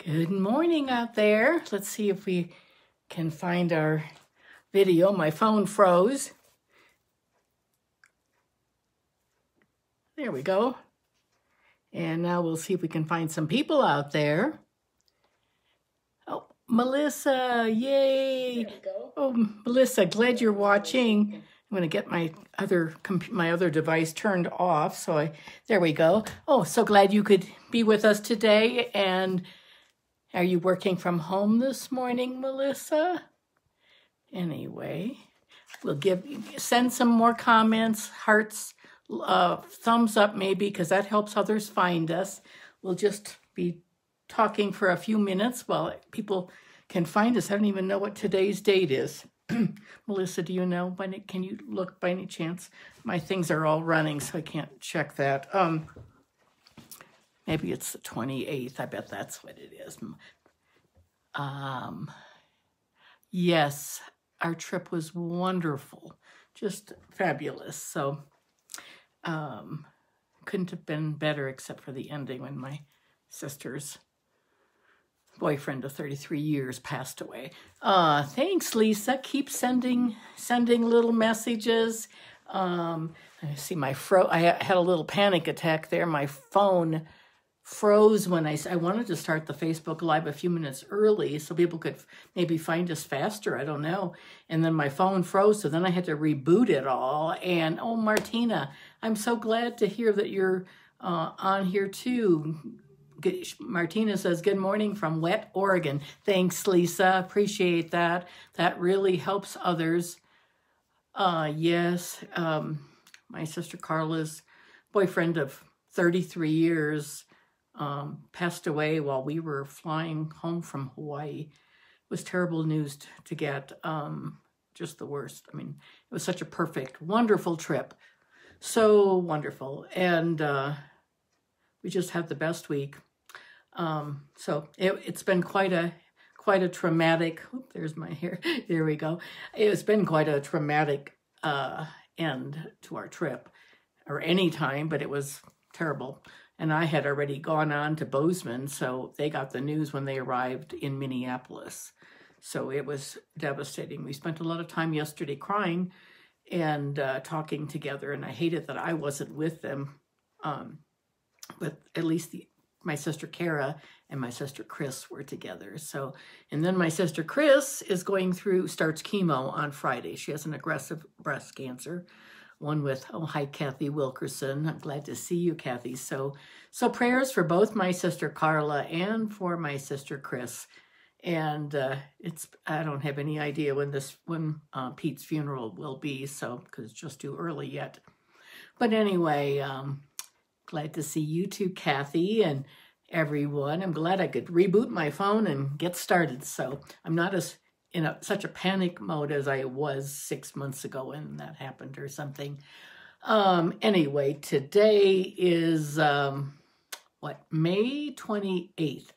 Good morning out there. Let's see if we can find our video. My phone froze. There we go. And now we'll see if we can find some people out there. Oh, Melissa, yay. There we go. Oh, Melissa, glad you're watching. I'm going to get my other device turned off. So there we go. Oh, so glad you could be with us today. And are you working from home this morning, Melissa? Anyway, we'll send some more comments, hearts, thumbs up maybe, because that helps others find us. We'll just be talking for a few minutes while people can find us. I don't even know what today's date is. Melissa, do you know? Can you look by any chance? My things are all running, so I can't check that. Maybe it's the 28th. I bet that's what it is. Yes, our trip was wonderful. Just fabulous. So couldn't have been better except for the ending when my sister's boyfriend of 33 years passed away. Thanks, Lisa. Keep sending little messages. I see I had a little panic attack there. My phone froze when I wanted to start the Facebook Live a few minutes early so people could maybe find us faster. I don't know. And then my phone froze, so then I had to reboot it all. And oh, Martina, I'm so glad to hear that you're on here too. Martina says, good morning from wet Oregon. Thanks, Lisa. Appreciate that. That really helps others. Yes, my sister Carla's boyfriend of 33 years passed away while we were flying home from Hawaii. It was terrible news to get, just the worst. I mean, it was such a perfect, wonderful trip. So wonderful. And we just had the best week. So it's been quite a traumatic, there's my hair, there we go. It's been quite a traumatic end to our trip, or any time, but it was terrible. And I had already gone on to Bozeman, so they got the news when they arrived in Minneapolis. So it was devastating. We spent a lot of time yesterday crying and talking together, and I hated that I wasn't with them, but at least my sister Kara and my sister Chris were together. So, and then my sister Chris starts chemo on Friday. She has an aggressive breast cancer, one with, oh, hi, Kathy Wilkerson. I'm glad to see you, Kathy. So prayers for both my sister Carla and for my sister Chris. And I don't have any idea when Pete's funeral will be, so, because it's just too early yet. But anyway, glad to see you too, Kathy, and everyone. I'm glad I could reboot my phone and get started. So I'm not in such a panic mode as I was 6 months ago when that happened or something. Anyway, today is, May 28th.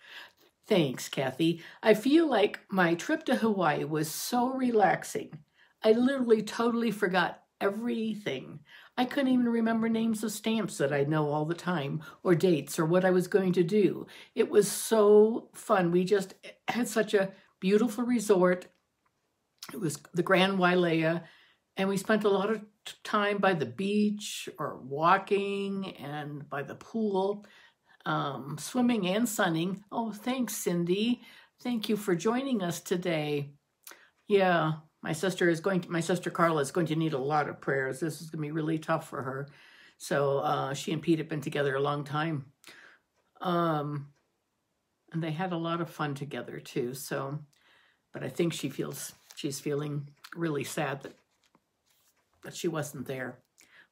Thanks, Kathy. I feel like my trip to Hawaii was so relaxing. I literally totally forgot everything. I couldn't even remember names of stamps that I know all the time, or dates, or what I was going to do. It was so fun. We just had such a beautiful resort. It was the Grand Wailea, and we spent a lot of time by the beach or walking and by the pool, swimming and sunning. Oh, thanks, Cindy. Thank you for joining us today. Yeah. My sister Carla is going to need a lot of prayers. This is going to be really tough for her. So she and Pete have been together a long time. And they had a lot of fun together too. So, but I think she's feeling really sad that she wasn't there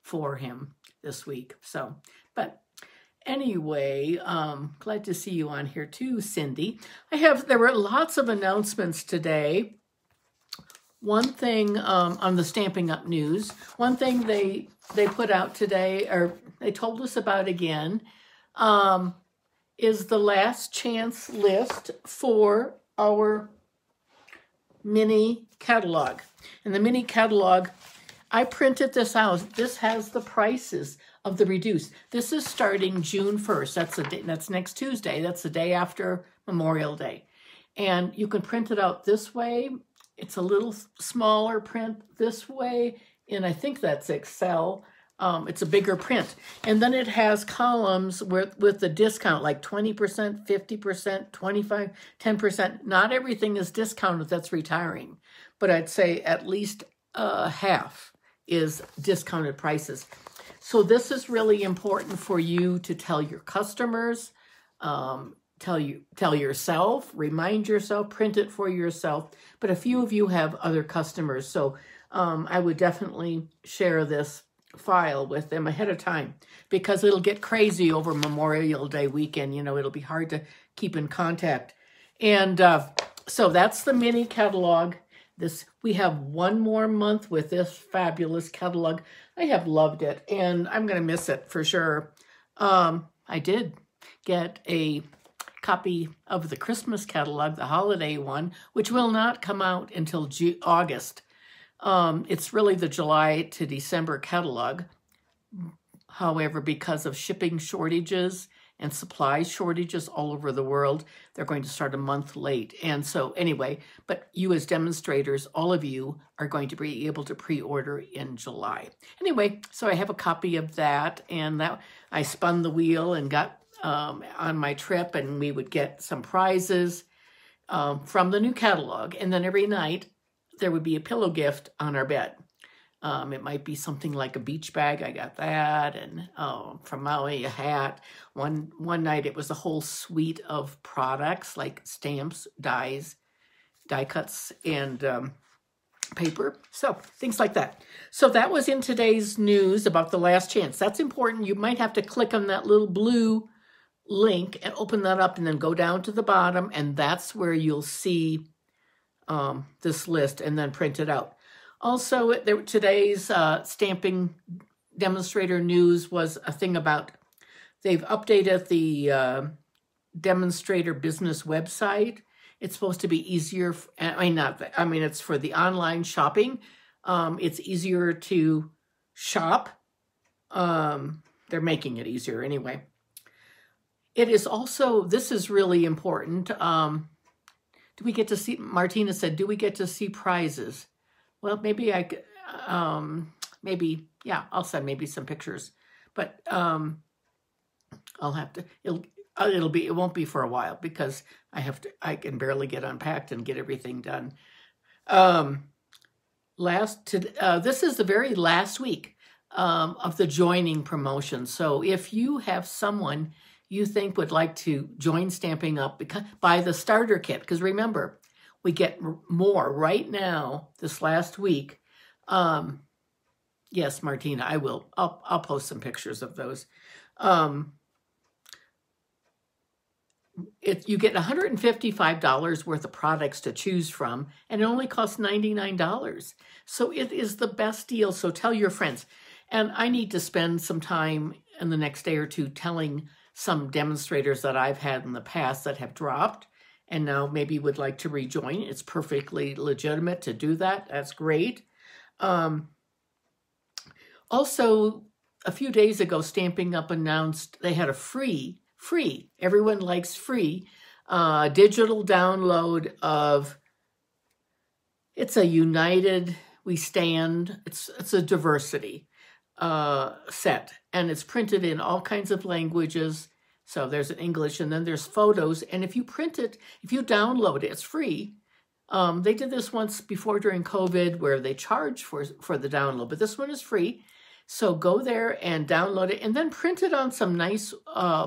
for him this week. So, but anyway, glad to see you on here too, Cindy. There were lots of announcements today. One thing on the Stamping Up News, one thing they put out today, or they told us about again, is the last chance list for our mini catalog. And the mini catalog, I printed this out. This has the prices of the reduced. This is starting June 1st. That's next Tuesday. That's the day after Memorial Day. And you can print it out this way. It's a little smaller print this way, and I think that's Excel. It's a bigger print. And then it has columns with the discount, like 20%, 50%, 25%, 10%. Not everything is discounted that's retiring, but I'd say at least half is discounted prices. So this is really important for you to tell your customers, tell yourself, remind yourself, print it for yourself. But a few of you have other customers, so I would definitely share this file with them ahead of time, because it'll get crazy over Memorial Day weekend. You know, it'll be hard to keep in contact. And so that's the mini catalog. We have one more month with this fabulous catalog. I have loved it, and I'm going to miss it for sure. I did get a copy of the Christmas catalog, the holiday one, which will not come out until August. It's really the July to December catalog. However, because of shipping shortages and supply shortages all over the world, they're going to start a month late. And so anyway, but you as demonstrators, all of you are going to be able to pre-order in July. Anyway, so I have a copy of that, and that I spun the wheel and got on my trip, and we would get some prizes from the new catalog. And then every night there would be a pillow gift on our bed. It might be something like a beach bag. I got that. And from Maui, a hat. One night it was a whole suite of products like stamps, dies, die cuts, and paper. So things like that. So that was in today's news about the last chance. That's important. You might have to click on that little blue link and open that up and then go down to the bottom, and that's where you'll see this list, and then print it out. Also, today's stamping demonstrator news was a thing about they've updated the demonstrator business website. It's supposed to be easier. It's for the online shopping. It's easier to shop. They're making it easier anyway. It is also, this is really important. Do we get to see, Martina said, do we get to see prizes? Well, maybe I'll send maybe some pictures, but I'll have to, it won't be for a while, because I can barely get unpacked and get everything done. This is the very last week of the joining promotion. So if you have someone you think would like to join Stamping Up, buy the starter kit, because remember, we get more right now this last week. Yes, Martina, I will. I'll post some pictures of those. You get $155 worth of products to choose from, and it only costs $99. So it is the best deal. So tell your friends. And I need to spend some time in the next day or two telling some demonstrators that I've had in the past that have dropped and now maybe would like to rejoin. It's perfectly legitimate to do that. That's great. Also, a few days ago, Stamping Up announced they had a free, everyone likes free, digital download of, it's a United We Stand, it's a diversity set, and it's printed in all kinds of languages. So there's an English, and then there's photos, and if you print it, if you download it, it's free. They did this once before during COVID where they charge for the download, but this one is free. So go there and download it, and then print it on some nice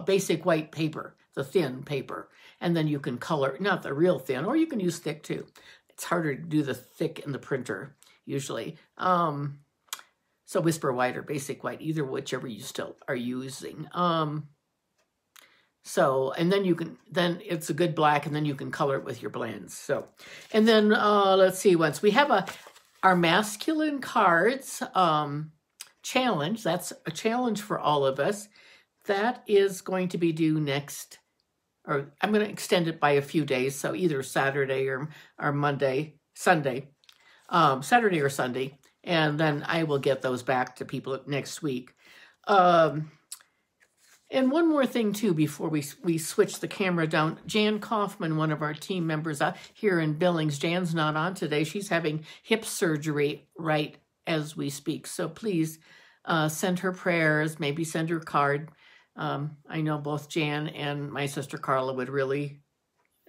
basic white paper, the thin paper, and then you can color, not the real thin, or you can use thick too. It's harder to do the thick in the printer usually. So Whisper White or Basic White, either whichever you still are using. So, and then then it's a good black, and then you can color it with your blends. So, and then let's see, once we have our masculine cards challenge, that's a challenge for all of us. That is going to be due next, or I'm going to extend it by a few days. So either Saturday or Sunday, Saturday or Sunday. And then I will get those back to people next week. And one more thing, too, before we switch the camera down. Jan Kaufman, one of our team members here in Billings, Jan's not on today. She's having hip surgery right as we speak. So please send her prayers, maybe send her a card. I know both Jan and my sister Carla would really,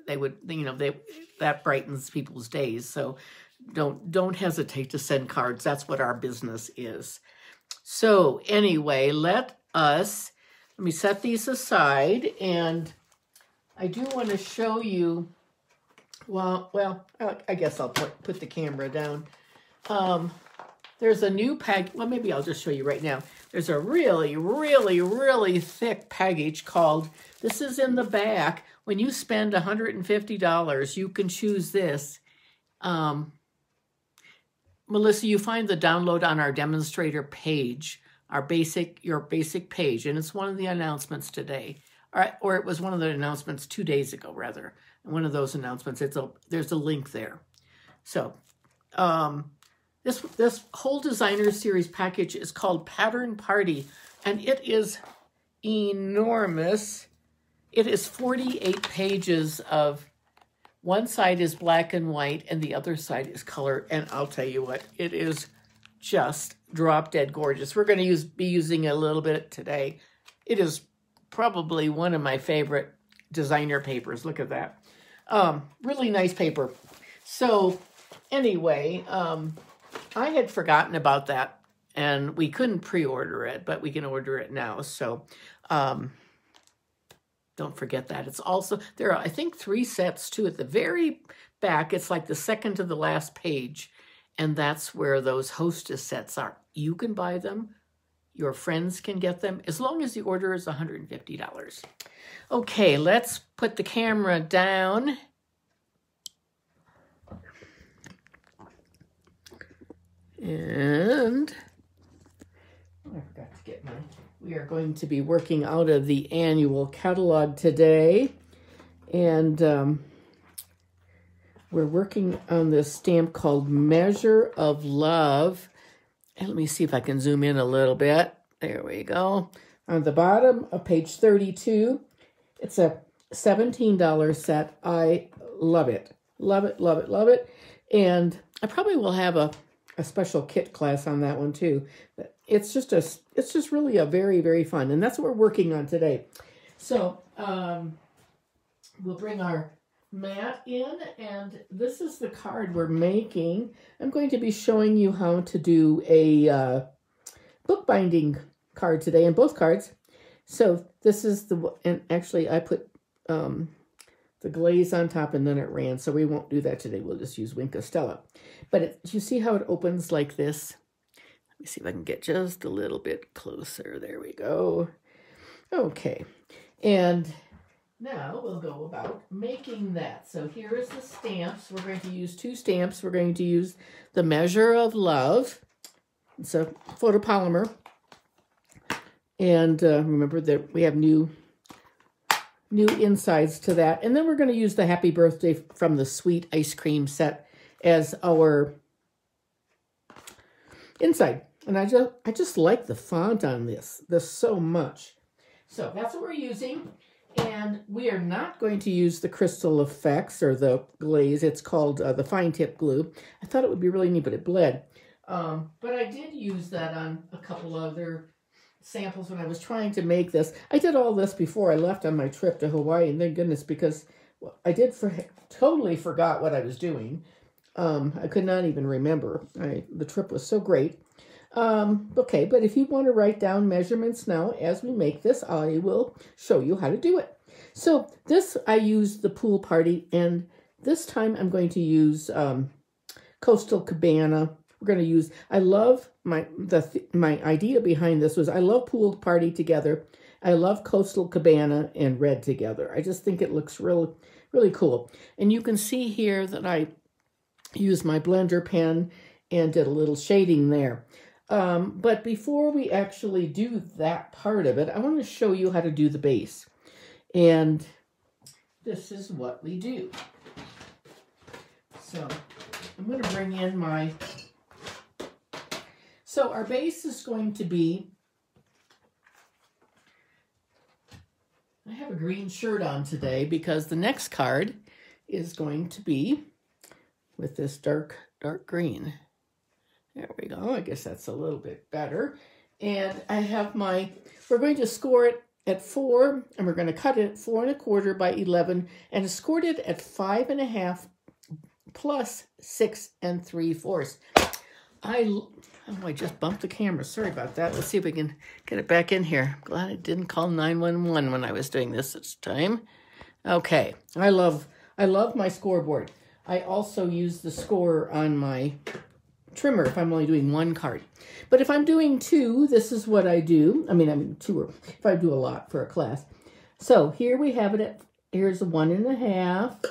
that brightens people's days. So don't hesitate to send cards. That's what our business is. So anyway, let me set these aside, and I do want to show you, well, I guess I'll put the camera down. There's a new maybe I'll just show you right now. There's a really, really, really thick package called, this is in the back. When you spend $150, you can choose this. Melissa, you find the download on our demonstrator page, your basic page, and it's one of the announcements today, or it was one of the announcements 2 days ago, rather. One of those announcements, there's a link there. So this whole designer series package is called Pattern Party, and it is enormous. It is 48 pages of, one side is black and white and the other side is color, and I'll tell you what, it is just drop dead gorgeous. We're going to be using it a little bit today. It is probably one of my favorite designer papers. Look at that. Really nice paper. So anyway, I had forgotten about that, and we couldn't pre-order it, but we can order it now. So don't forget that. It's also, there are, I think, 3 sets too. At the very back, it's like the second to the last page, and that's where those hostess sets are. You can buy them. Your friends can get them, as long as the order is $150. Okay, let's put the camera down. And I forgot to get mine. We are going to be working out of the annual catalog today. And we're working on this stamp called Measure of Love. And let me see if I can zoom in a little bit. There we go. On the bottom of page 32, it's a $17 set. I love it. Love it, love it, love it. And I probably will have a special kit class on that one too. It's just really a very, very fun. And that's what we're working on today. So we'll bring our mat in, and this is the card we're making. I'm going to be showing you how to do a bookbinding card today, and both cards. So this is and actually I put the glaze on top and then it ran, so we won't do that today. We'll just use Wink Stella. But you see how it opens like this? Let me see if I can get just a little bit closer. There we go. Okay, and now we'll go about making that. So here is the stamps. We're going to use 2 stamps. We're going to use the Measure of Love. It's a photopolymer. And remember that we have new insides to that. And then we're going to use the Happy Birthday from the Sweet Ice Cream set as our inside. And I just like the font on this so much. So that's what we're using. And we are not going to use the crystal effects or the glaze. It's called the fine tip glue. I thought it would be really neat, but it bled. But I did use that on a couple other samples when I was trying to make this. I did all this before I left on my trip to Hawaii, and thank goodness, because I totally forgot what I was doing. I could not even remember. The trip was so great. Okay, but if you want to write down measurements now as we make this, I will show you how to do it. So this, I used the Pool Party, and this time I'm going to use Coastal Cabana. We're going to use, I love my idea behind this was I love Pool Party together. I love Coastal Cabana and Red together. I just think it looks really, really cool. And you can see here that I used my blender pen and did a little shading there. But before we actually do that part of it, I want to show you how to do the base. And this is what we do. So I'm going to bring in my... So our base is going to be I have a green shirt on today because the next card is going to be with this dark green. There we go. I guess that's a little bit better. And I have we're going to score it at 4, and we're going to cut it at 4 1/4 by 11, and scored it at 5 1/2 plus 6 3/4. I just bumped the camera. Sorry about that. Let's see if we can get it back in here. I'm glad I didn't call 911 when I was doing this time. Okay. I love my scoreboard. I also use the score on my trimmer if I'm only doing 1 card. But if I'm doing 2, this is what I do. I mean 2, or if I do a lot for a class. So here we have it here's a 1 1/2,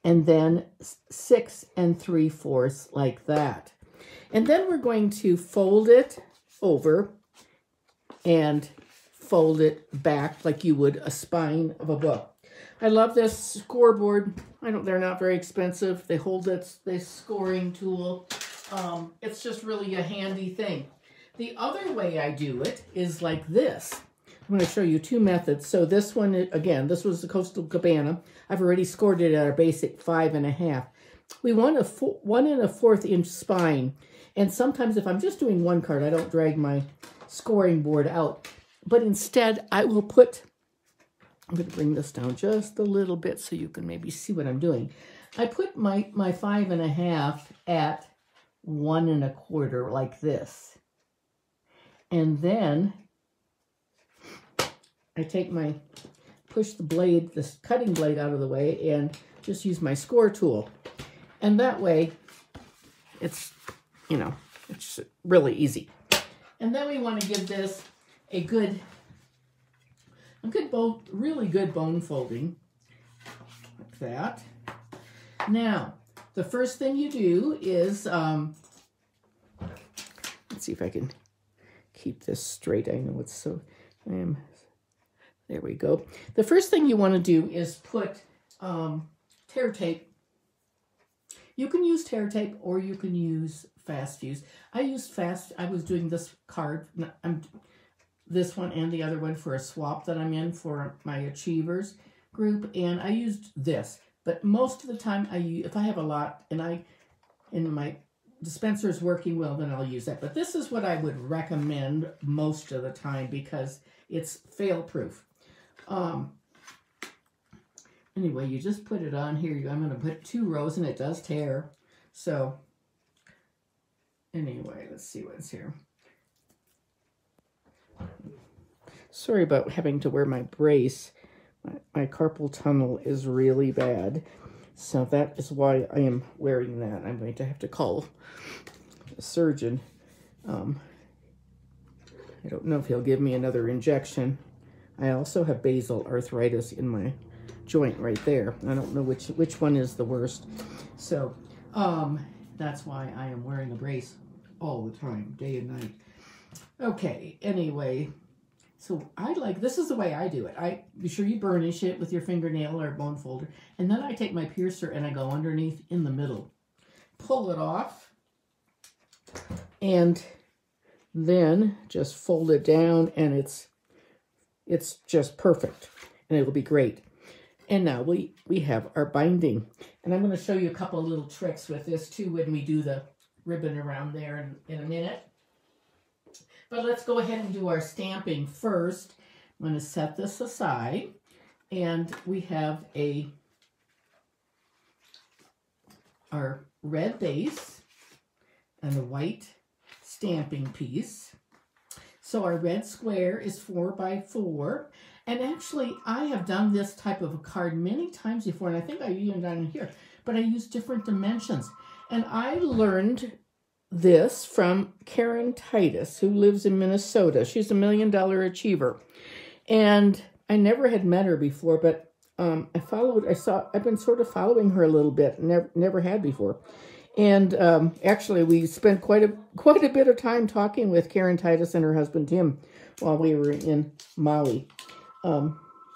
and then 6 3/4 like that. And then we're going to fold it over and fold it back like you would a spine of a book. I love this scoreboard. They're not very expensive. They hold this scoring tool. It's just really a handy thing. The other way I do it is like this. I'm going to show you 2 methods. So this one, again, this was the Coastal Cabana. I've already scored it at our basic 5 1/2. We want a 1 1/4 inch spine. And sometimes if I'm just doing 1 card, I don't drag my scoring board out. But instead, I'm going to bring this down just a little bit so you can maybe see what I'm doing. I put my 5 1/2 at 1 1/4 like this. And then I push this cutting blade out of the way and just use my score tool. And that way, it's really easy. And then we want to give this a really good bone folding, like that. Now, the first thing you do is, let's see if I can keep this straight. I know it's so, there we go. The first thing you want to do is put tear tape. You can use tear tape or you can use fast fuse. I was doing this card, this one and the other one for a swap that I'm in for my Achievers group, and I used this. But most of the time, if I have a lot and my dispenser is working well, then I'll use that. But this is what I would recommend most of the time because it's fail-proof. Anyway, you just put it on here. I'm going to put 2 rows, and it does tear. So, anyway, let's see what's here. Sorry about having to wear my brace. My carpal tunnel is really bad. So that is why I am wearing that. I'm going to have to call a surgeon. I don't know if he'll give me another injection. I also have basal arthritis in my joint right there. I don't know which one is the worst. So that's why I am wearing a brace all the time, day and night. Okay, anyway, so this is the way I do it. Be sure you burnish it with your fingernail or bone folder, and then I take my piercer and I go underneath in the middle, pull it off, and then just fold it down, and it's just perfect, and it'll be great. And now we have our binding. And I'm going to show you a couple of little tricks with this too when we do the ribbon around there in a minute. But let's go ahead and do our stamping first. I'm going to set this aside. And we have our red base and a white stamping piece. So our red square is 4 by 4. And actually, I have done this type of a card many times before, and I think I've even done it here, but I use different dimensions. And I learned this from Karen Titus, who lives in Minnesota. She's a $1 Million Achiever. And I never had met her before, but I've been sort of following her a little bit, never had before. And actually, we spent quite a bit of time talking with Karen Titus and her husband, Tim, while we were in Maui. And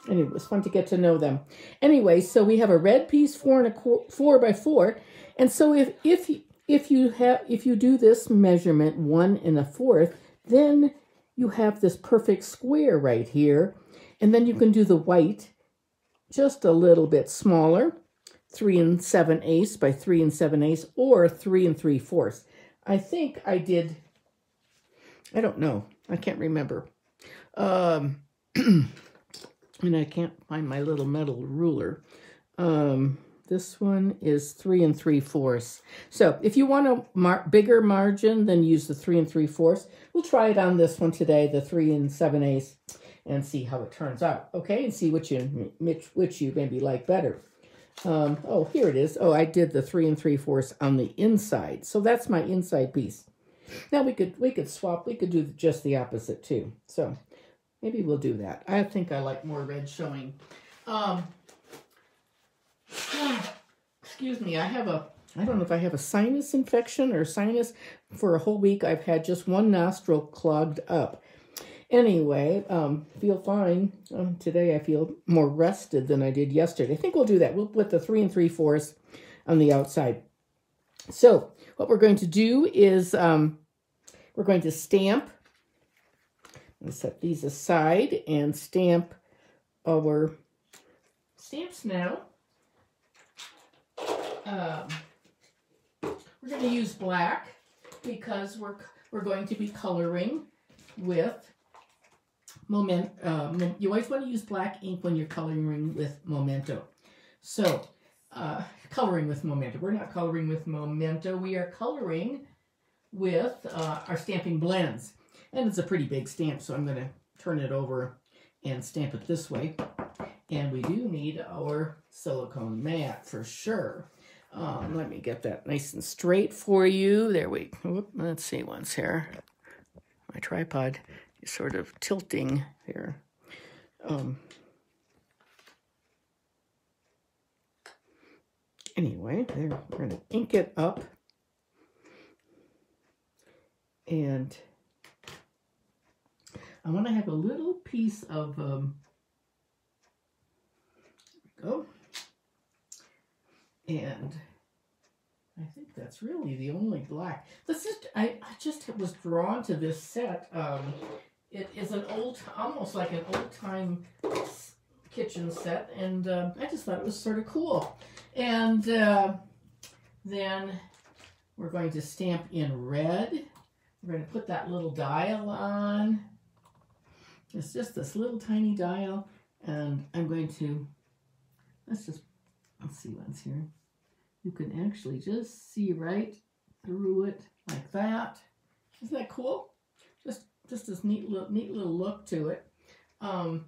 it was fun to get to know them. Anyway, so we have a red piece, 4 by 4. And so if you do this measurement 1 1/4, then you have this perfect square right here. And then you can do the white just a little bit smaller, 3 7/8 by 3 7/8, or 3 3/4. I think I did, I don't know, I can't remember. And I can't find my little metal ruler. This one is 3 3/4. So if you want a bigger margin, then use the 3 3/4. We'll try it on this one today, the 3 7/8, and see how it turns out. Okay, and see which you maybe like better. Oh, here it is. Oh, I did the 3 3/4 on the inside, so that's my inside piece. Now we could swap. We could do just the opposite too. So maybe we'll do that. I think I like more red showing. Excuse me, I don't know if I have a sinus infection or sinus. For a whole week, I've had just one nostril clogged up. Anyway, feel fine. Today I feel more rested than I did yesterday. I think we'll do that. We'll put the 3 3/4 on the outside. So what we're going to do is we're going to stamp. Let's set these aside and stamp our stamps now. We're going to use black because we're going to be coloring with Memento. You always want to use black ink when you're coloring with Memento. So, coloring with Memento. We're not coloring with Memento. We are coloring with our stamping blends. And it's a pretty big stamp, so I'm going to turn it over and stamp it this way. And we do need our silicone mat for sure. Let me get that nice and straight for you. There we go. Let's see once here. My tripod is sort of tilting here. Anyway, there, we're going to ink it up. And I want to have a little piece of, there we go. And I think that's really the only black. This is, I just was drawn to this set. It is an old, almost like an old-time kitchen set, and I just thought it was sort of cool. And then we're going to stamp in red. We're going to put that little dial on. It's just this little tiny dial, and I'm going to, let's see what's here. You can actually just see right through it like that. Isn't that cool? Just this neat little look to it. And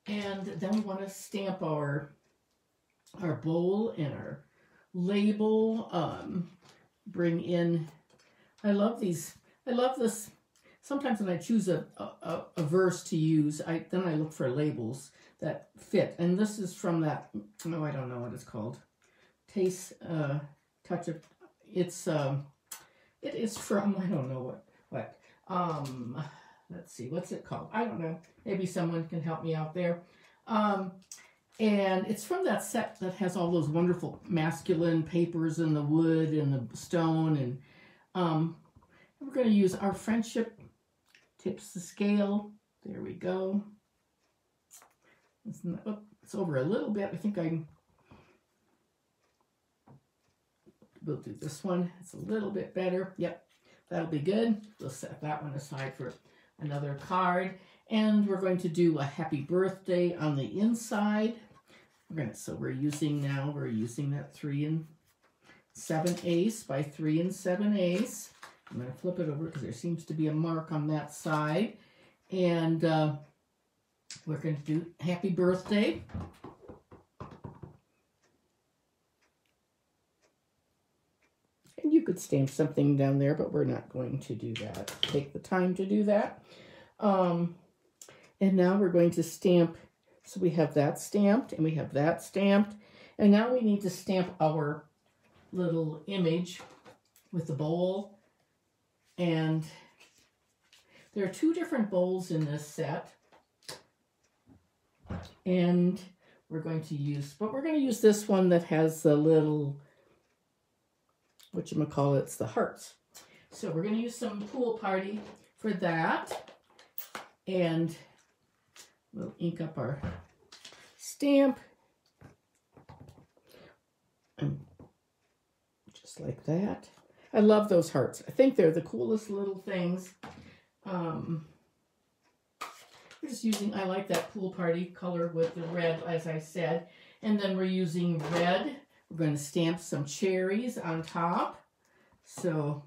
then we want to stamp our bowl and our label. Bring in, I love these. I love this. Sometimes when I choose a verse to use, then I look for labels that fit. And this is from that, oh, I don't know what it's called. Taste, touch of, it is from, I don't know what, let's see, what's it called? I don't know. Maybe someone can help me out there. And it's from that set that has all those wonderful masculine papers and the wood and the stone. And we're going to use our friendship tips the scale. There we go. It's over a little bit. I think we'll do this one. It's a little bit better. Yep, that'll be good. We'll set that one aside for another card. And we're going to do a happy birthday on the inside. We're using that 3 7/8 by 3 7/8. I'm going to flip it over because there seems to be a mark on that side. And we're going to do happy birthday. And you could stamp something down there, but we're not going to do that. Take the time to do that. And now we're going to stamp. So we have that stamped and we have that stamped. And now we need to stamp our little image with the bowl. And there are 2 different bowls in this set. And we're going to use this one that has the little, whatchamacallits, the hearts. So we're going to use some pool party for that. And We'll ink up our stamp. And just like that. I love those hearts. I think they're the coolest little things. We're just using, I like that pool party color with the red, as I said. And then we're using red. We're going to stamp some cherries on top. So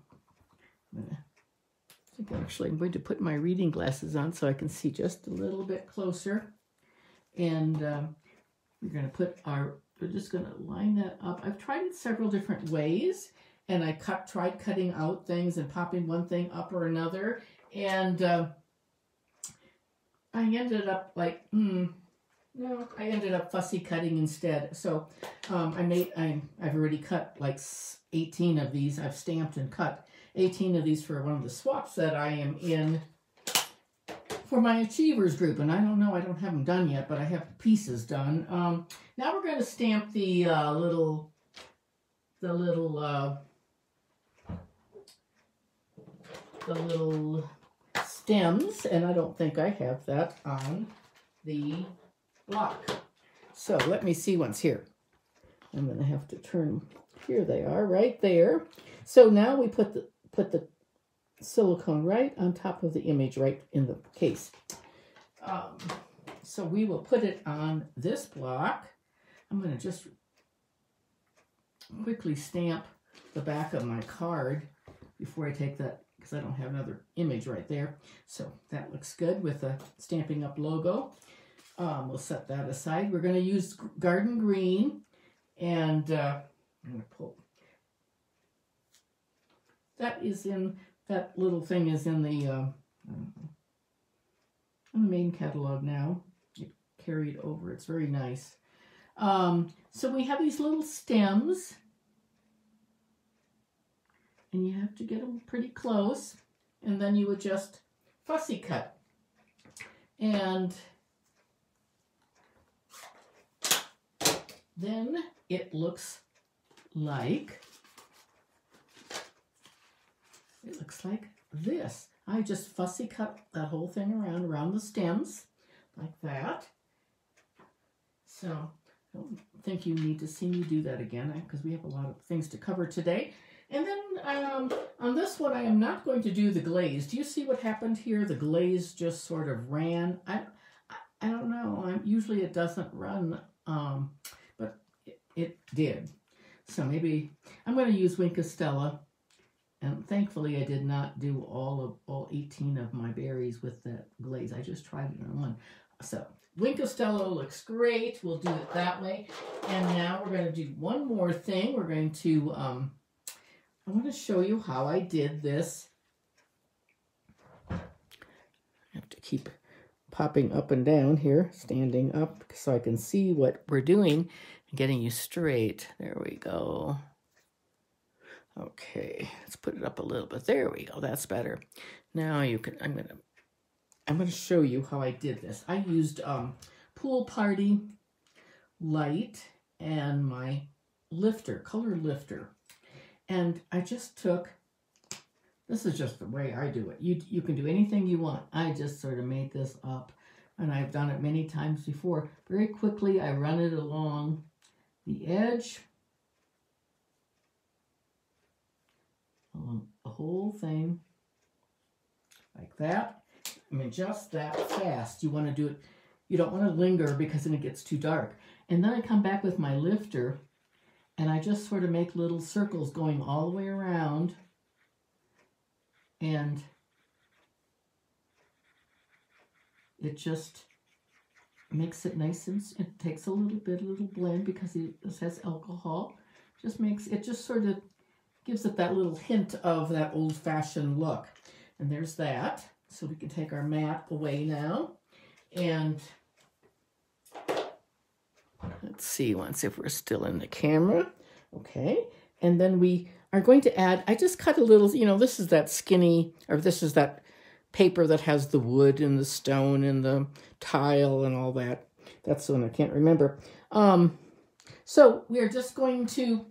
I'm going to put my reading glasses on so I can see just a little bit closer. And we're going to put we're just going to line that up. I've tried it several different ways, and I tried cutting out things and popping one thing up or another. And I ended up like, no, I ended up fussy cutting instead. So I've already cut like 18 of these. I've stamped and cut 18 of these for one of the swaps that I am in for my Achievers group. And I don't know, I don't have them done yet, but I have pieces done. Now we're going to stamp the little stems, and I don't think I have that on the block. So let me see what's here. I'm going to have to turn. Here they are, right there. So now we put the silicone right on top of the image, right in the case. So we will put it on this block. I'm going to just quickly stamp the back of my card before I take that, because I don't have another image right there. So that looks good with the Stampin' Up logo. We'll set that aside. We're going to use Garden Green, and I'm going to pull. That little thing is in the main catalog now. You carry it over. It's very nice. So we have these little stems, and you have to get them pretty close, and then you would just fussy cut. And then it looks like this. I just fussy cut that whole thing around the stems like that. So I don't think you need to see me do that again, because we have a lot of things to cover today. And then on this one, I am not going to do the glaze. Do you see what happened here? The glaze just sort of ran. I don't know. Usually it doesn't run, but it did. So maybe I'm going to use Wink of Stella. And thankfully, I did not do all 18 of my berries with that glaze. I just tried it on one. So Wink of Stella looks great. We'll do it that way. And now we're going to do one more thing. We're going to, I want to show you how I did this. I have to keep popping up and down here, standing up so I can see what we're doing and getting you straight. There we go. Okay, let's put it up a little bit. There we go. That's better. Now you can. I'm gonna show you how I did this. I used Pool Party Light and my lifter, color lifter, and I just took. This is just the way I do it. You can do anything you want. I just sort of made this up, and I've done it many times before. Very quickly, I run it along the edge. Along the whole thing like that. I mean, just that fast. You want to do it, you don't want to linger because then it gets too dark. And then I come back with my lifter and I just sort of make little circles going all the way around, and it just makes it nice, and it takes a little blend because this has alcohol. It just sort of gives it that little hint of that old-fashioned look. And there's that. So we can take our mat away now. And let's see once if we're still in the camera. Okay. And then we are going to add, I just cut a little, this is that skinny, or this is that paper that has the wood and the stone and the tile and all that. That's the one I can't remember. So we are just going to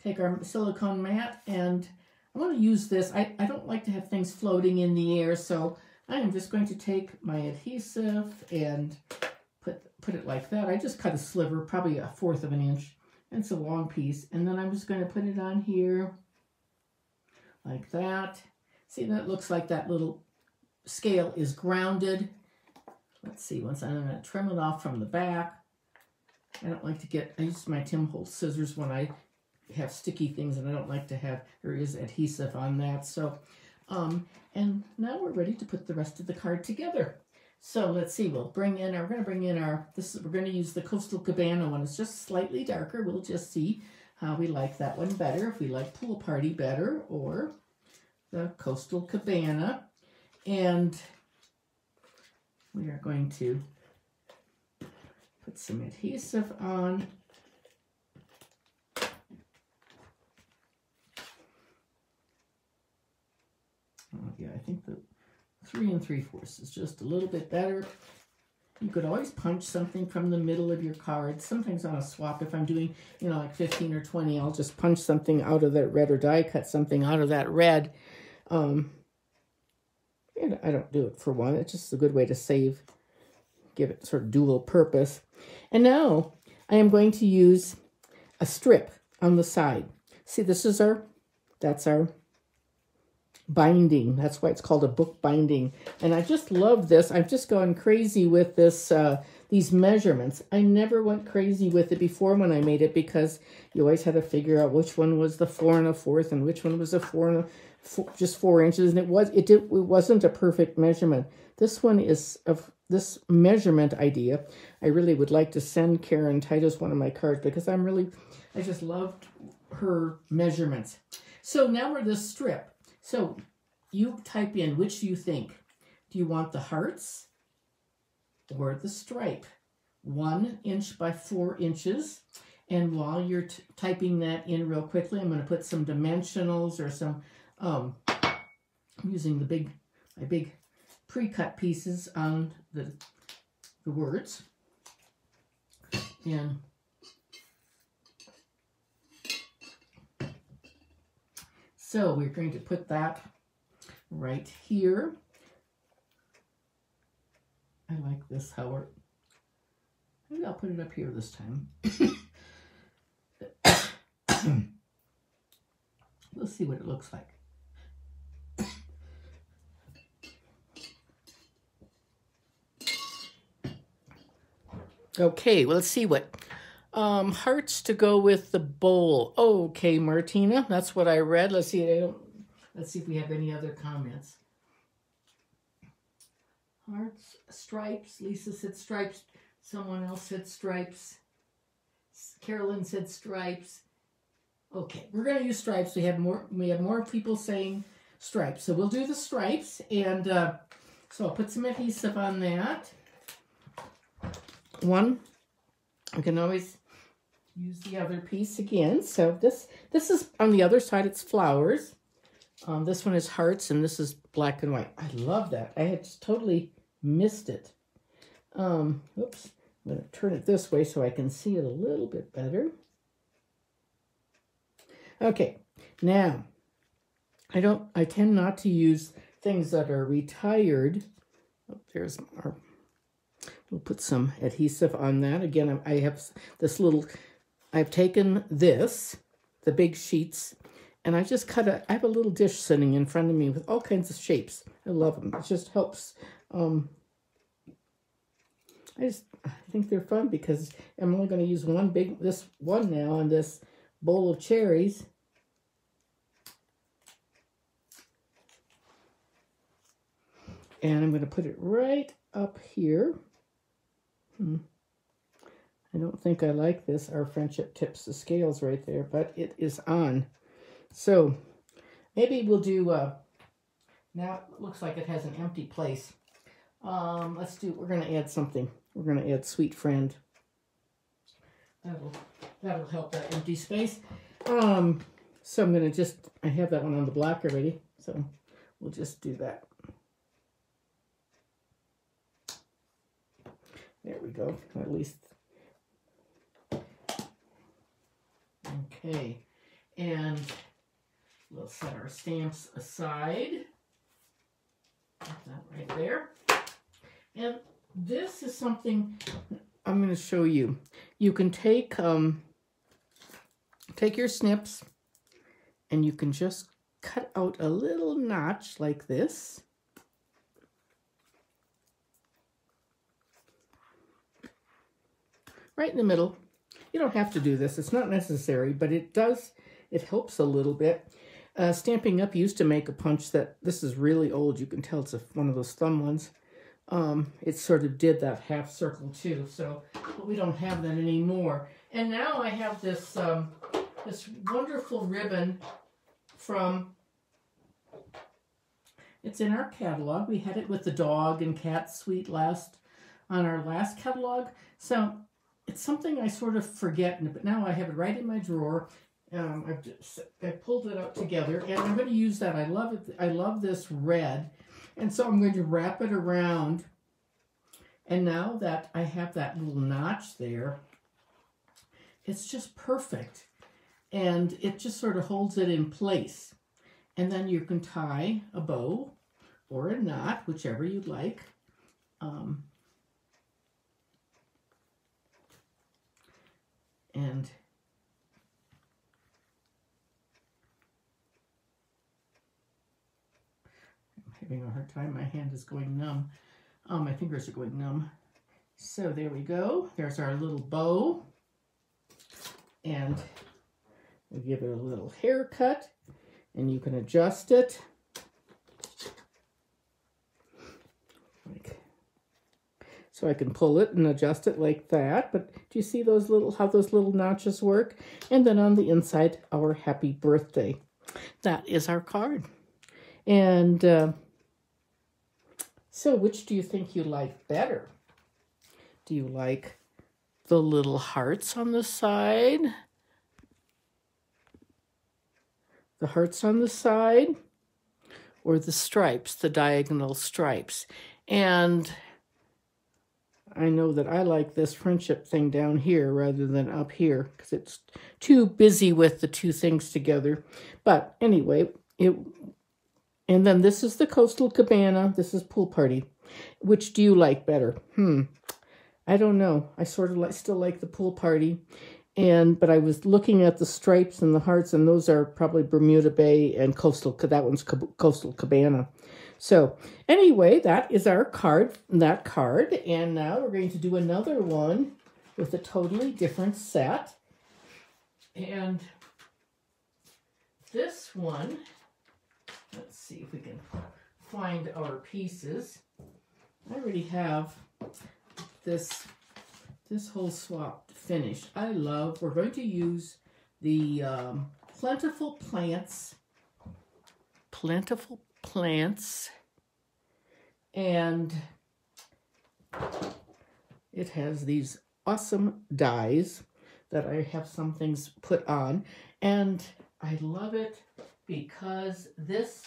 take our silicone mat, and I want to use this. I don't like to have things floating in the air, so I am just going to take my adhesive and put it like that. I just cut a sliver, probably 1/4 of an inch. And it's a long piece. And then I'm just going to put it on here like that. See, that looks like that little scale is grounded. Let's see, once I'm going to trim it off from the back. I don't like to get, I use my Tim Holtz scissors when I have sticky things, and I don't like to have, there is adhesive on that. So, and now we're ready to put the rest of the card together. So let's see, we're going to bring in our, we're going to use the Coastal Cabana one. It's just slightly darker. We'll just see how we like that one better, if we like Pool Party better or the Coastal Cabana. And we are going to put some adhesive on. Oh, yeah, I think the 3 3/4 is just a little bit better. You could always punch something from the middle of your card. Sometimes on a swap, if I'm doing, you know, like 15 or 20, I'll just punch something out of that red or die cut something out of that red. And I don't do it for one. It's just a good way to save, give it sort of dual purpose. And now I am going to use a strip on the side. See, this is that's our binding. That's why it's called a book binding. And I just love this. I've just gone crazy with this, these measurements. I never went crazy with it before when I made it, because you always had to figure out which one was the 4 1/4 and which one was a just 4 inches. And it wasn't a perfect measurement. This one is of this measurement idea. I really would like to send Karen Titus one of my cards, because I just loved her measurements. So now we're this strip. So you type in which you think. Do you want the hearts or the stripe? 1 inch by 4 inches. And while you're typing that in real quickly, I'm going to put some dimensionals or some, I'm using my big pre-cut pieces on the words. And so we're going to put that right here. I like this, Howard. Maybe I'll put it up here this time. Let's see what it looks like. Okay, well, let's see what hearts to go with the bowl. Okay, Martina, that's what I read. Let's see. Let's see if we have any other comments. Hearts, stripes. Lisa said stripes. Someone else said stripes. Carolyn said stripes. Okay, we're going to use stripes. We have more people saying stripes, so we'll do the stripes. And so I'll put some adhesive on that. One, I can always use the other piece again. So this is on the other side, it's flowers. This one is hearts, and this is black and white. I love that. I had just totally missed it. Oops. I'm going to turn it this way so I can see it a little bit better. Okay. Now, I tend not to use things that are retired. Oh, there's our, we'll put some adhesive on that. Again, I have this little, I've taken this, the big sheets, and I just I have a little dish sitting in front of me with all kinds of shapes. I love them. It just helps. I think they're fun, because I'm only going to use this one now on this bowl of cherries. And I'm going to put it right up here. I don't think I like this. Our friendship tips the scales right there, but it is on. So maybe we'll do, now it looks like it has an empty place. We're going to add something. We're going to add Sweet Friend. That'll help that empty space. So I'm going to I have that one on the block already, so we'll just do that. There we go, at least. Okay, and we'll set our stamps aside. Put that right there. And this is something I'm going to show you. You can take your snips and you can just cut out a little notch like this. Right in the middle. You don't have to do this. It's not necessary, but it helps a little bit. Stampin' Up! Used to make a punch that, this is really old. You can tell it's one of those thumb ones. It sort of did that half circle too, so, but we don't have that anymore. And now I have this, this wonderful ribbon from, it's in our catalog. We had it with the dog and cat suite on our last catalog. So it's something I sort of forget, but now I have it right in my drawer. I pulled it out together, and I'm going to use that. I love it. I love this red, and so I'm going to wrap it around. And now that I have that little notch there, it's just perfect, and it just sort of holds it in place. And then you can tie a bow or a knot, whichever you'd like. And I'm having a hard time. My hand is going numb. My fingers are going numb. So there we go. There's our little bow. And we give it a little haircut, and you can adjust it. So I can pull it and adjust it like that. But do you see those how those little notches work? And then on the inside, our happy birthday. That is our card. And so which do you think you like better? Do you like the little hearts on the side? The hearts on the side? Or the stripes, the diagonal stripes? And I know that I like this friendship thing down here rather than up here because it's too busy with the two things together. But anyway, and then this is the Coastal Cabana. This is Pool Party. Which do you like better? I don't know. I sort of still like the Pool Party. But I was looking at the stripes and the hearts, and those are probably Bermuda Bay and Coastal. That one's Coastal Cabana. So anyway, that is our card, and now we're going to do another one with a totally different set. And this one, let's see if we can find our pieces. I already have this whole swap finished. We're going to use the Plentiful Plants, and it has these awesome dies that I have some things put on, and I love it because this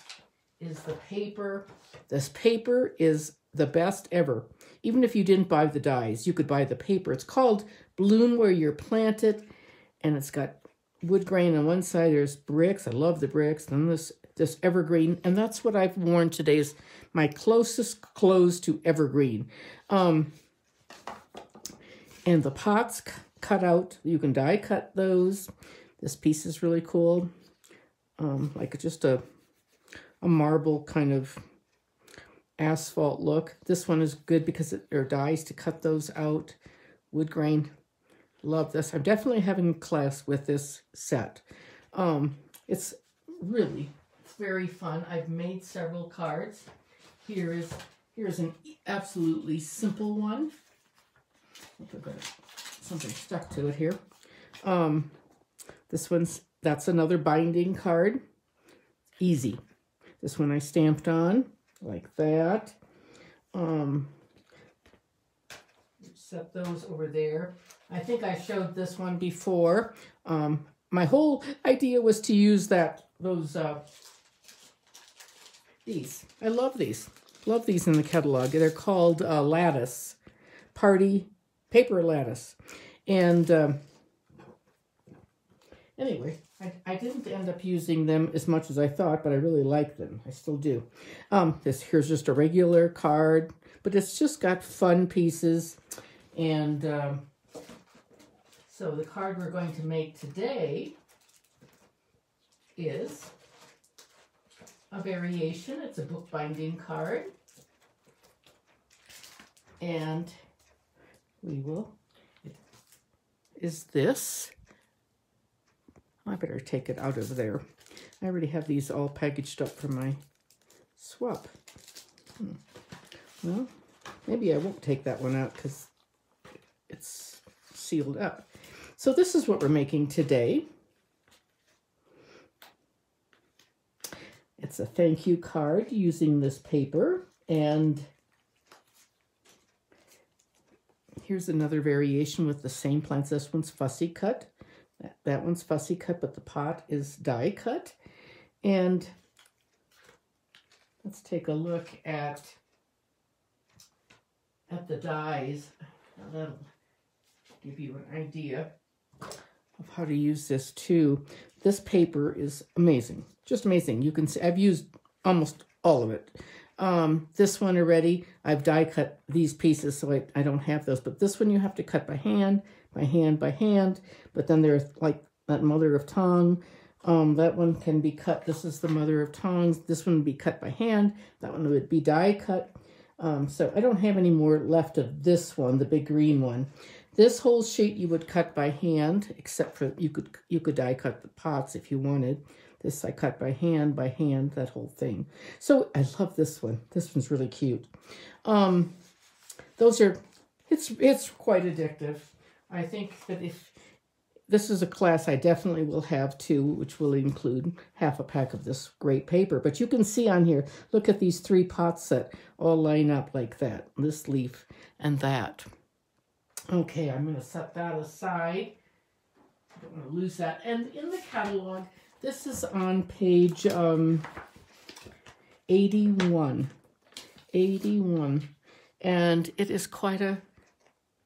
is the paper. This paper is the best ever. Even if you didn't buy the dies, you could buy the paper. It's called Bloom Where You're Planted, and it's got wood grain on one side. There's bricks. I love the bricks. And this evergreen, and that's what I've worn today, is my closest clothes to evergreen. And the pots cut out, you can die cut those. This piece is really cool, like just a marble kind of asphalt look. This one is good because there are dies to cut those out. Wood grain, love this. I'm definitely having a class with this set. It's really very fun. I've made several cards. Here's an absolutely simple one. I've got something stuck to it here. That's another binding card. Easy. This one I stamped on like that. Set those over there. I think I showed this one before. My whole idea was to use these. I love these. Love these in the catalog. They're called lattice, party paper lattice, and Anyway, I didn't end up using them as much as I thought, but I really like them. I still do. Here's just a regular card, but it's just got fun pieces. And so the card we're going to make today is a variation. It's a bookbinding card. And is this. I better take it out of there. I already have these all packaged up for my swap. Well, maybe I won't take that one out because it's sealed up. So this is what we're making today. It's a thank you card using this paper. And here's another variation with the same plants. This one's fussy cut. That one's fussy cut, but the pot is die cut. And let's take a look at the dies. That'll give you an idea of how to use this too. This paper is amazing, just amazing. You can see I've used almost all of it. This one already, I've die cut these pieces, so I don't have those. But this one you have to cut by hand, by hand, by hand. But then there's like that mother of tongue. That one can be cut. This is the mother of tongues. This one would be cut by hand. That one would be die cut. So I don't have any more left of this one, the big green one. This whole sheet you would cut by hand, except for you could die cut the pots if you wanted. This I cut by hand, that whole thing. So I love this one. This one's really cute. It's quite addictive. I think that if this is a class I definitely will have too, which will include half a pack of this great paper. But you can see on here, look at these 3 pots that all line up like that. This leaf and that. Okay, I'm going to set that aside. I don't want to lose that. And in the catalog, this is on page 81. 81. And it is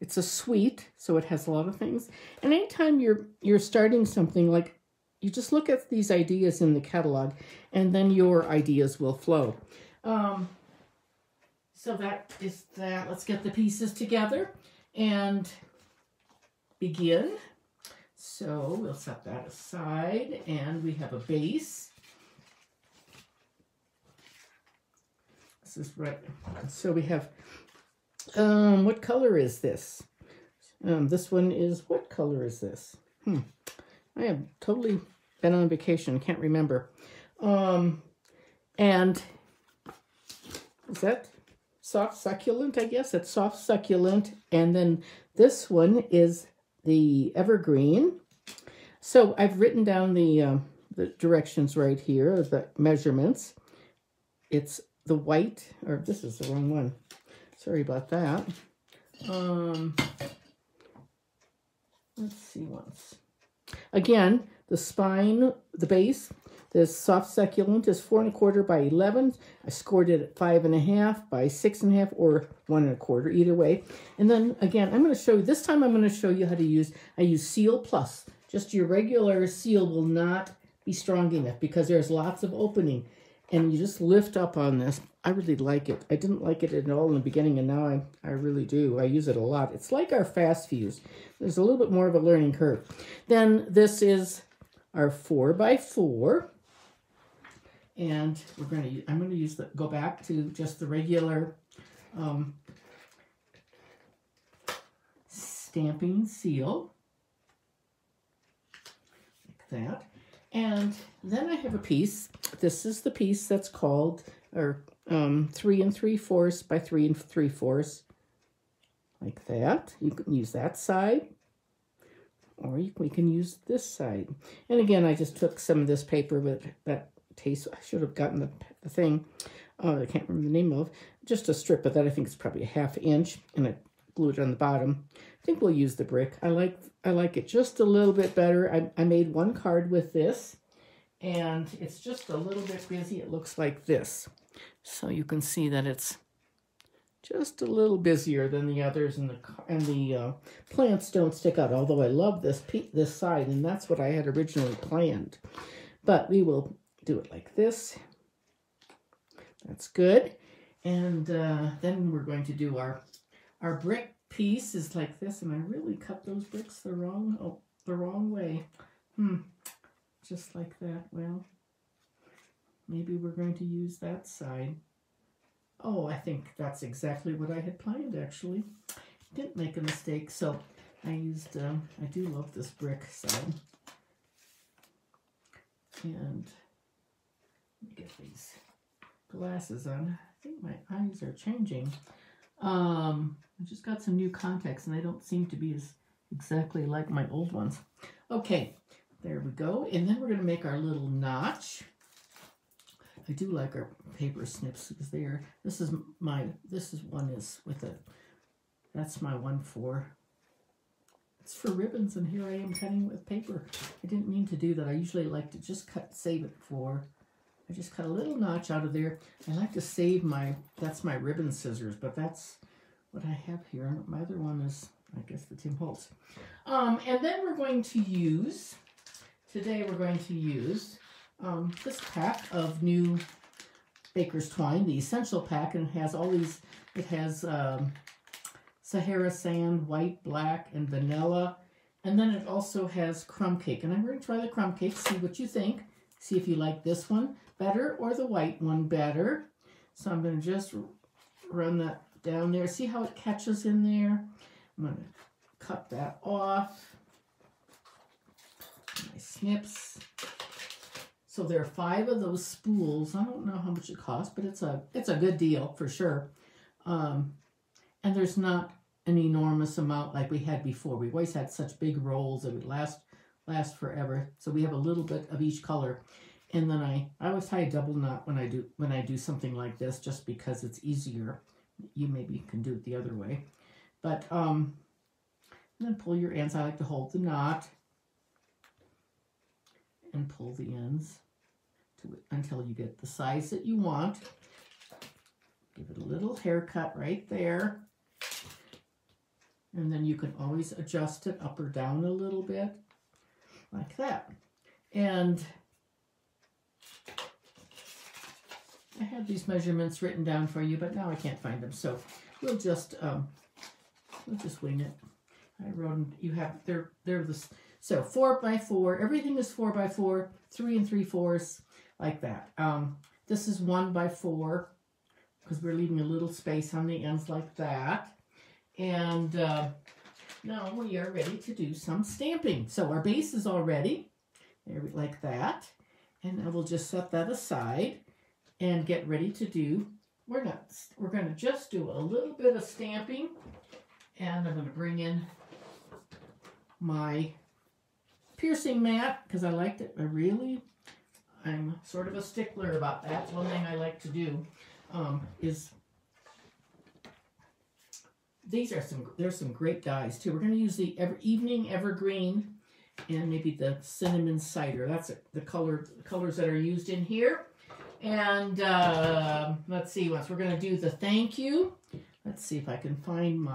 it's a suite, so it has a lot of things. And anytime you're starting something, like you just look at these ideas in the catalog, and then your ideas will flow. So that is that. Let's get the pieces together and begin. So we'll set that aside, and we have a base. This is right. So we have, what color is this? This one is, what color is this? I have totally been on vacation, can't remember. And is that soft succulent, I guess? It's soft succulent. And then this one is the evergreen. So I've written down the directions right here, the measurements. It's the white, or this is the wrong one. Sorry about that. Let's see once. Again, the spine, the base, this soft succulent is 4 1/4 by 11. I scored it at 5 1/2 by 6 1/2 or 1 1/4, either way. And then again, I'm going to show you, this time I'm going to show you how to use, I use Seal Plus. Just your regular seal will not be strong enough because there's lots of opening. And you just lift up on this. I really like it. I didn't like it at all in the beginning, and now I really do. I use it a lot. It's like our fast fuse. There's a little bit more of a learning curve. Then this is our 4 by 4. And I'm going to use go back to just the regular stamping seal. Like that. And then I have a piece. This is the piece that's called 3 3/4 by 3 3/4. Like that. You can use that side. Or we can use this side. And again, I just took some of this paper with that taste. I should have gotten the thing. I can't remember the name of. Just a strip of that. I think it's probably a 1/2 inch. And I glued it on the bottom. I think we'll use the brick. I like it just a little bit better. I made one card with this. And it's just a little bit busy. It looks like this. So you can see that it's just a little busier than the others, and the plants don't stick out. Although I love this side, and that's what I had originally planned. But we will do it like this. That's good. And then we're going to do our brick piece is like this, and I really cut those bricks the wrong way. Just like that. Well, maybe we're going to use that side. Oh, I think that's exactly what I had planned, actually. Didn't make a mistake, so I used, I do love this brick side. And let me get these glasses on. I think my eyes are changing. I just got some new contacts, and they don't seem to be as exactly like my old ones. Okay, there we go. And then we're going to make our little notch. I do like our paper snips because they are, this is one is with a, that's my 1/4. It's for ribbons, and here I am cutting with paper. I didn't mean to do that. I usually like to just save it for, I just cut a little notch out of there. I like to save that's my ribbon scissors, but that's what I have here. My other one is, I guess, the Tim Holtz. And then we're going to use, today we're going to use this pack of new Baker's Twine, the Essential Pack, and it has all these, it has Sahara Sand, White, Black, and Vanilla, and then it also has Crumb Cake, and I'm going to try the Crumb Cake, see what you think, see if you like this one better or the white one better. So I'm going to just run that down there, see how it catches in there. I'm going to cut that off, my snips. So there are 5 of those spools. I don't know how much it costs, but it's a good deal for sure. And there's not an enormous amount like we had before. We always had such big rolls that would last forever. So we have a little bit of each color. And then I always tie a double knot when I do something like this, just because it's easier. You maybe can do it the other way. But then pull your ends. I like to hold the knot and pull the ends until you get the size that you want. Give it a little haircut right there. And then you can always adjust it up or down a little bit, like that. And I have these measurements written down for you, but now I can't find them, so we'll just wing it. I wrote them. You have they're the so 4x4. Everything is 4x4, 3 3/4, like that. This is 1x4 because we're leaving a little space on the ends like that. And now we are ready to do some stamping. So our base is all ready, like that. And I will just set that aside and get ready to do, we're going to just do a little bit of stamping. And I'm going to bring in my piercing mat because I liked it. I'm sort of a stickler about that. One thing I like to do is, there's some great dyes too. We're going to use the Evening Evergreen and maybe the Cinnamon Cider. That's the colors that are used in here. And let's see, once we're going to do the thank you. Let's see if I can find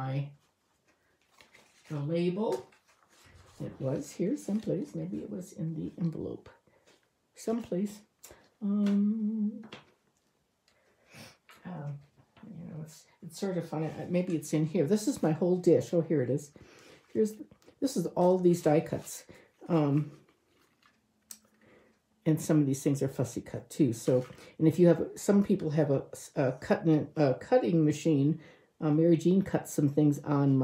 the label. It was here someplace. Maybe it was in the envelope. Someplace. You know, it's sort of funny. Maybe it's in here. This is my whole dish. Oh, here it is. This is all these die cuts. And some of these things are fussy cut too. So, and if you have, some people have a cutting machine. Mary Jean cut some things on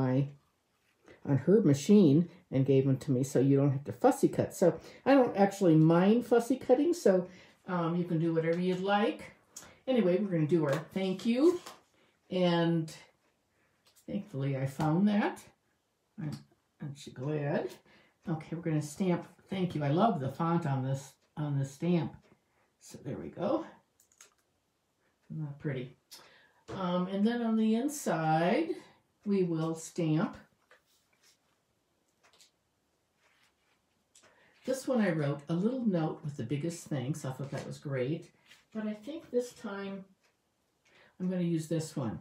her machine and gave them to me, so you don't have to fussy cut. So I don't actually mind fussy cutting, so you can do whatever you'd like. Anyway, we're going to do our thank you, and thankfully I found that. Aren't you glad? Okay, we're going to stamp thank you. I love the font on this stamp. So there we go. Isn't that pretty? And then on the inside, we will stamp. This one I wrote a little note with the biggest thanks. I thought that was great. But I think this time I'm going to use this one.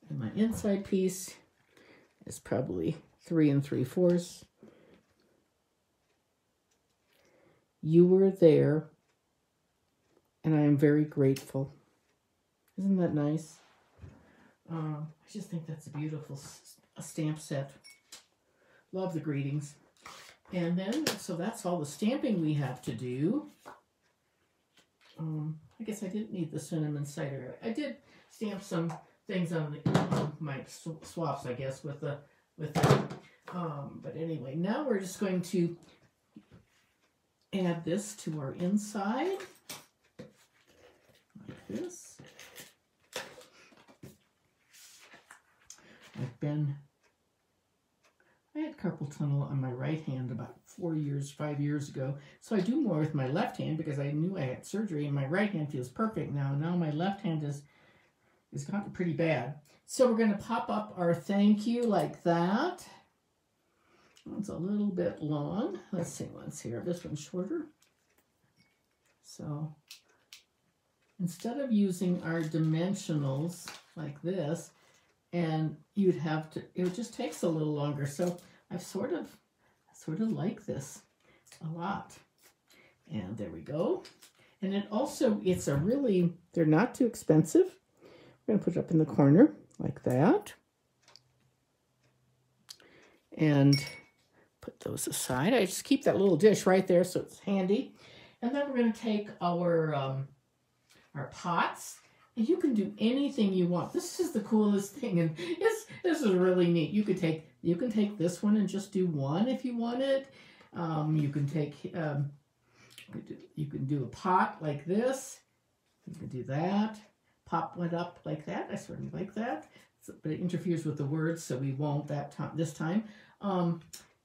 And my inside piece is probably 3 3/4. You were there, and I am very grateful. Isn't that nice? I just think that's a beautiful stamp set. Love the greetings. And then, so that's all the stamping we have to do. I guess I didn't need the cinnamon cider. I did stamp some things on my swaps, I guess, with that. But anyway, now we're just going to add this to our inside, like this. I had carpal tunnel on my right hand about 5 years ago. So I do more with my left hand because I knew I had surgery, and my right hand feels perfect now. Now my left hand is gotten pretty bad. So we're going to pop up our thank you like that. It's a little bit long. Let's see what's here. This one's shorter. So instead of using our dimensionals like this, and you'd have to, it just takes a little longer. So I've sort of like this a lot. And there we go. And it also, they're not too expensive. We're going to put it up in the corner like that. And put those aside. I just keep that little dish right there so it's handy. And then we're going to take our pots. And you can do anything you want. This is the coolest thing, and this is really neat. You can take this one and just do one if you want it. You can do a pot like this. You can do that. Pop one up like that. I sort of like that, but it interferes with the words, so we won't this time.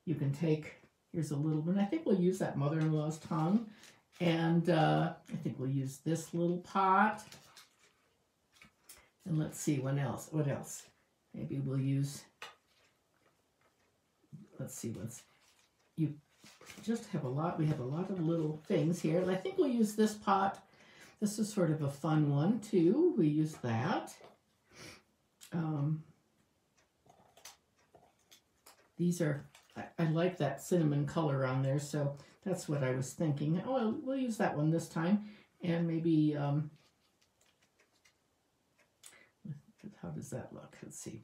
You can take, here's a little one. I think we'll use that mother-in-law's tongue, and I think we'll use this little pot. And let's see, what else? Maybe we'll use, let's see, you just have a lot, we have a lot of little things here. I think we'll use this pot. This is sort of a fun one too. We use that. These are, I like that cinnamon color on there, so that's what I was thinking. Oh, we'll use that one this time. And maybe, how does that look? Let's see.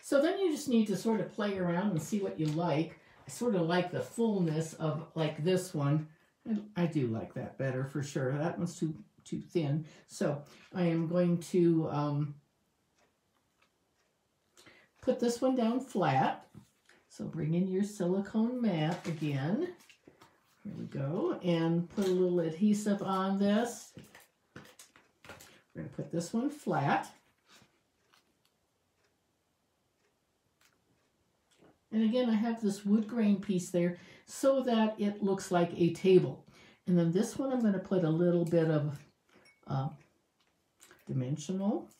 So then you just need to sort of play around and see what you like. I sort of like the fullness of like this one. I do like that better for sure. That one's too thin. So I am going to put this one down flat. So bring in your silicone mat again. Here we go. And put a little adhesive on this. We're going to put this one flat. And again, I have this wood grain piece there so that it looks like a table. And then this one, I'm going to put a little bit of dimensional.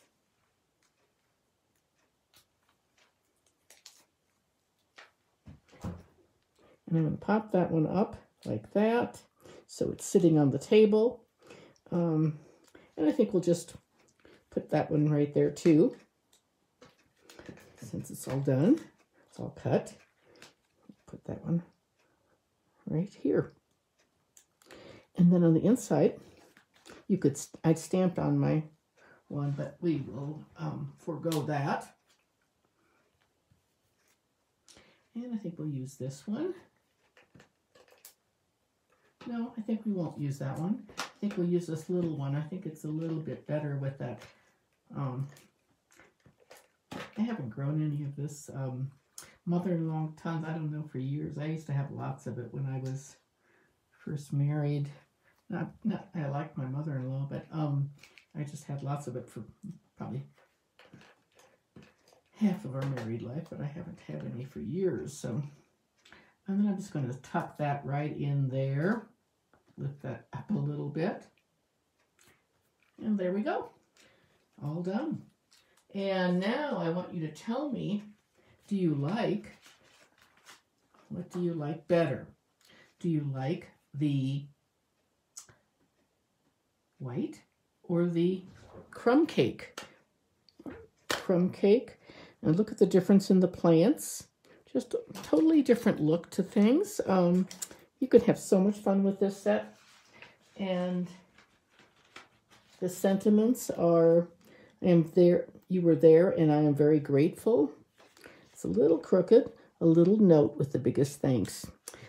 And I'm going to pop that one up like that, so it's sitting on the table. And I think we'll just put that one right there too, since it's all done. It's all cut. Put that one right here. And then on the inside, I stamped on my one, but we will forego that. And I think we'll use this one. No, I think we won't use that one. I think we'll use this little one. I think it's a little bit better with that. I haven't grown any of this mother-in-law tongue, I don't know, for years. I used to have lots of it when I was first married. Not I liked my mother-in-law, but I just had lots of it for probably half of our married life, but I haven't had any for years. So, and then I'm just going to tuck that right in there, lift that up a little bit, and there we go, all done. And now I want you to tell me, what do you like better? Do you like the white or the crumb cake? crumb cake. And look at the difference in the plants. Just a totally different look to things. You could have so much fun with this set. And the sentiments are, I am there, you were there, and I am very grateful. It's a little crooked, a little note with the biggest thanks.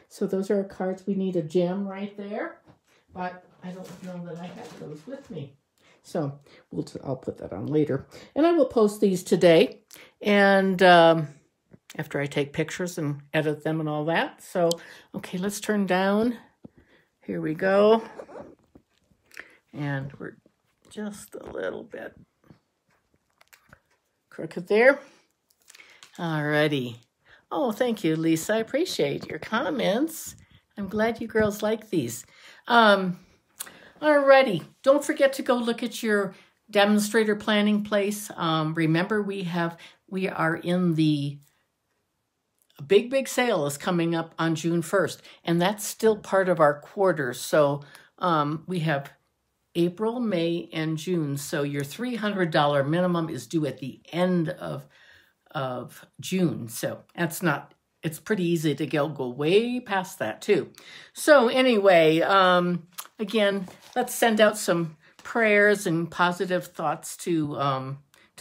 So those are our cards. We need a gem right there, but I don't know that I have those with me. So I'll put that on later. And I will post these today, and after I take pictures and edit them and all that. So, okay, let's turn down. Here we go. And we're just a little bit crooked there. Alrighty. Oh, thank you, Lisa. I appreciate your comments. I'm glad you girls like these. Alrighty. Don't forget to go look at your demonstrator planning place. Remember, we are in the big sale is coming up on June 1st, and that's still part of our quarter. So we have April, May, and June. So your $300 minimum is due at the end of June. So it's pretty easy to go way past that too. So anyway, again, let's send out some prayers and positive thoughts to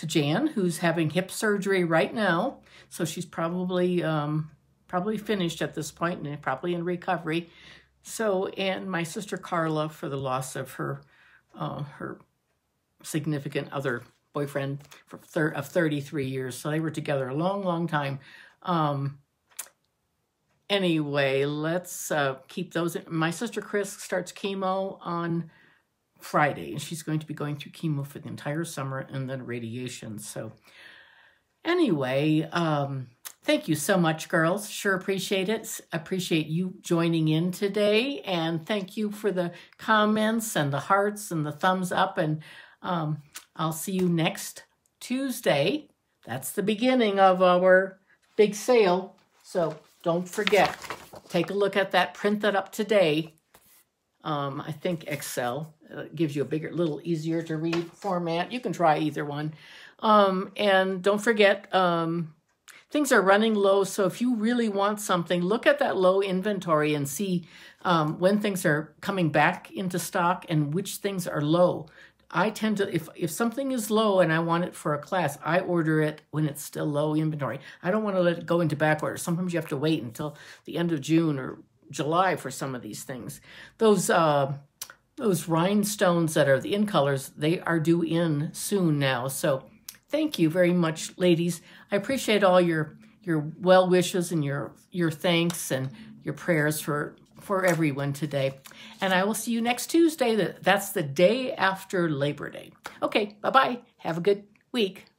Jan, who's having hip surgery right now. So she's probably finished at this point and probably in recovery. So, and my sister Carla for the loss of her significant other boyfriend of 33 years. So they were together a long time. Anyway, let's keep those. My sister Chris starts chemo on Friday, and she's going to be going through chemo for the entire summer and then radiation. So anyway, thank you so much, girls. Sure appreciate it. Appreciate you joining in today. And thank you for the comments and the hearts and the thumbs up. And I'll see you next Tuesday. That's the beginning of our big sale. So don't forget, take a look at that. Print that up today. I think Excel gives you a bigger, little easier to read format. You can try either one. And don't forget, things are running low. So if you really want something, look at that low inventory and see when things are coming back into stock and which things are low. I tend to, if something is low and I want it for a class, I order it when it's still low inventory. I don't want to let it go into back order. Sometimes you have to wait until the end of June or July for some of these things. Those rhinestones that are the in colors, they are due in soon now. So thank you very much, ladies. I appreciate all your well wishes and your thanks and your prayers for everyone today. And I will see you next Tuesday. That's the day after Labor Day. Okay, bye-bye. Have a good week.